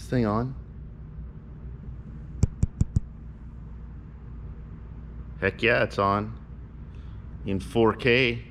thing on? Heck yeah, it's on in 4K.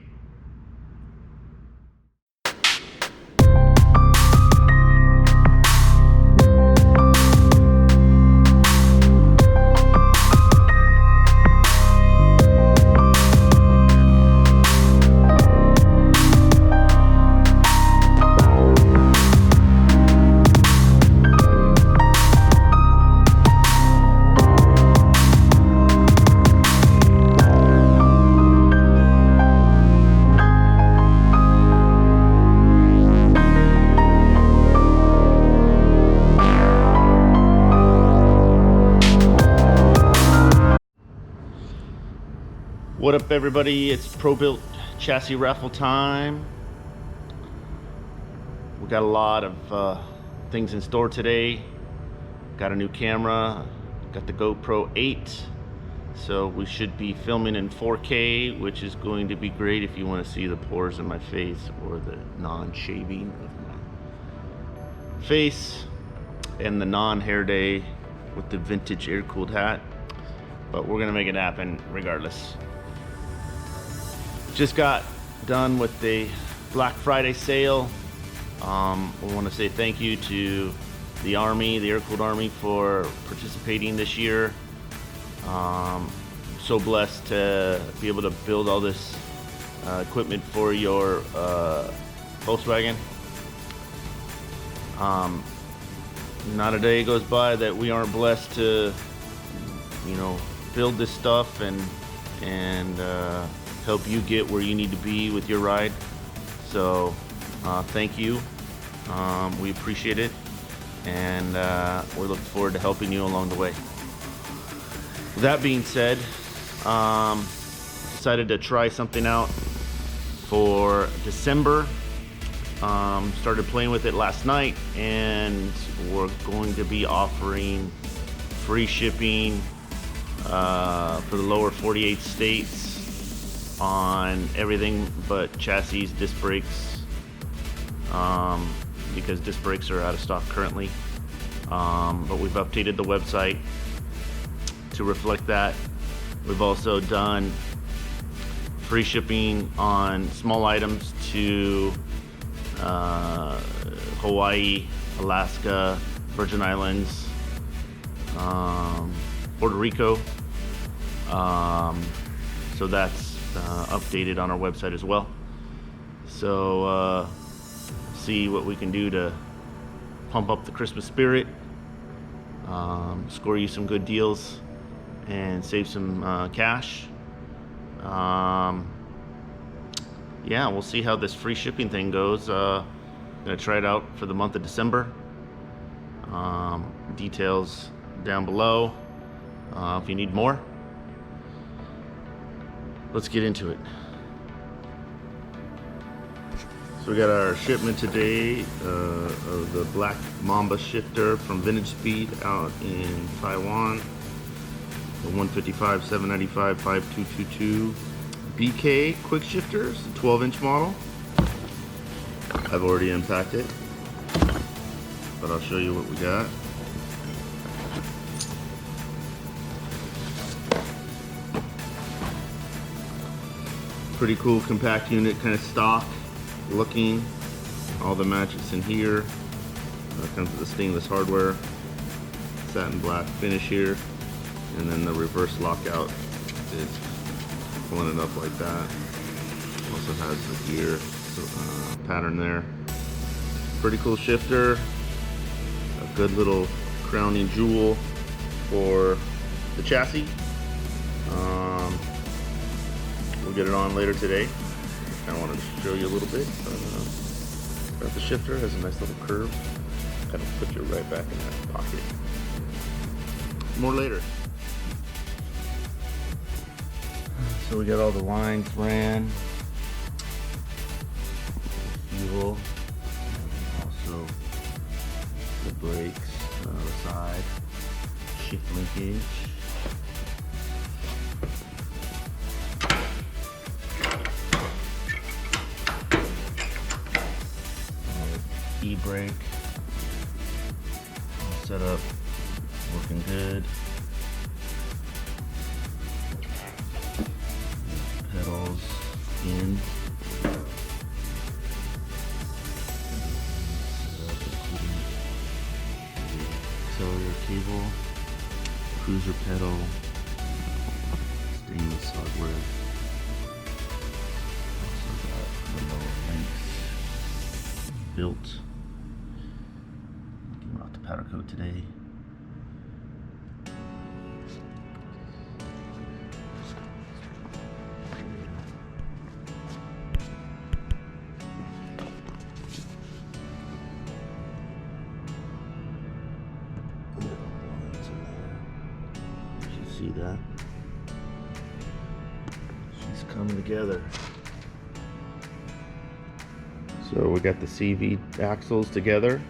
What up, everybody? It's Pro-Built chassis raffle time. We got a lot of things in store today. Got a new camera, got the GoPro 8, so we should be filming in 4K, which is going to be great if you want to see the pores in my face or the non-shaving of my face and the non-hair day with the vintage Airkewld hat. But we're gonna make it happen regardless. Just got done with the Black Friday sale. We want to say thank you to the Army, the Airkewld Army, for participating this year. So blessed to be able to build all this equipment for your Volkswagen. Not a day goes by that we aren't blessed to, you know, build this stuff and help you get where you need to be with your ride. So thank you. We appreciate it, and we look forward to helping you along the way. With that being said, decided to try something out for December. Started playing with it last night, and we're going to be offering free shipping for the lower 48 states on everything but chassis, disc brakes, because disc brakes are out of stock currently. But we've updated the website to reflect that. We've also done free shipping on small items to Hawaii, Alaska, Virgin Islands, Puerto Rico. So that's updated on our website as well. So see what we can do to pump up the Christmas spirit, score you some good deals, and save some cash. Yeah, we'll see how this free shipping thing goes. Gonna try it out for the month of December. Details down below if you need more. Let's get into it. So we got our shipment today of the Black Mamba shifter from Vintage Speed out in Taiwan. The 155, 795, 5222 BK quick shifters, 12-inch model. I've already unpacked it, but I'll show you what we got. Pretty cool compact unit, kind of stock looking. All the matches in here. Comes with the stainless hardware, satin black finish here, and then the reverse lockout is pulling it up like that. Also has the gear pattern there. Pretty cool shifter. A good little crowning jewel for the chassis. We'll get it on later today. I wanted to show you a little bit. Got the shifter, has a nice little curve. Kind of put you right back in that pocket. More later. So we got all the lines ran. Fuel. Also the brakes on the side. Shift linkage. E-brake, setup, working good. Pedals in. Accelerator cable, cruiser pedal, stainless hardware. Also got the lower links built. Getting off the powder coat today. See that? She's coming together. So we got the CV axles together.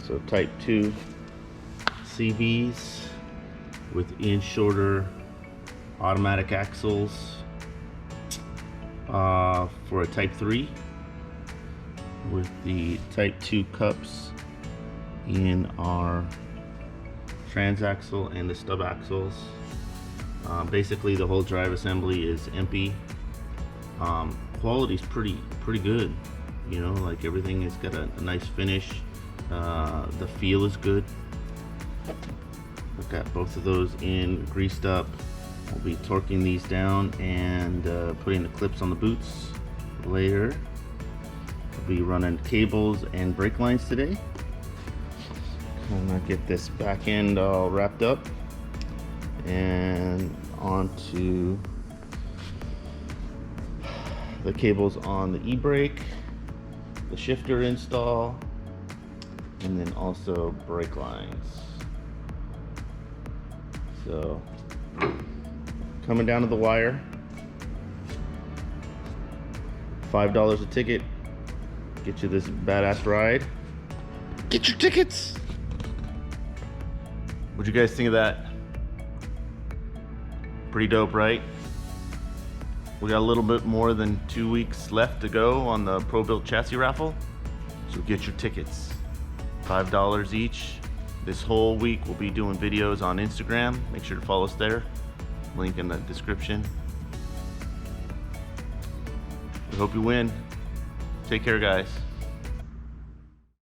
So type 2 CVs with inch shorter automatic axles for a type 3 with the type 2 cups in our transaxle and the stub axles. Basically the whole drive assembly is empty. Quality's pretty good, you know, like everything has got a nice finish. The feel is good. I've got both of those in, greased up. I'll be torquing these down and putting the clips on the boots later. I'll be running cables and brake lines today. I'm gonna get this back end all wrapped up and onto the cables on the e-brake, the shifter install, and then also brake lines. So coming down to the wire, $5 a ticket, get you this badass ride. Get your tickets. What'd you guys think of that? Pretty dope, right? We got a little bit more than 2 weeks left to go on the Pro-Built chassis raffle. So get your tickets. $5 each. This whole week we'll be doing videos on Instagram. Make sure to follow us there. Link in the description. We hope you win. Take care, guys.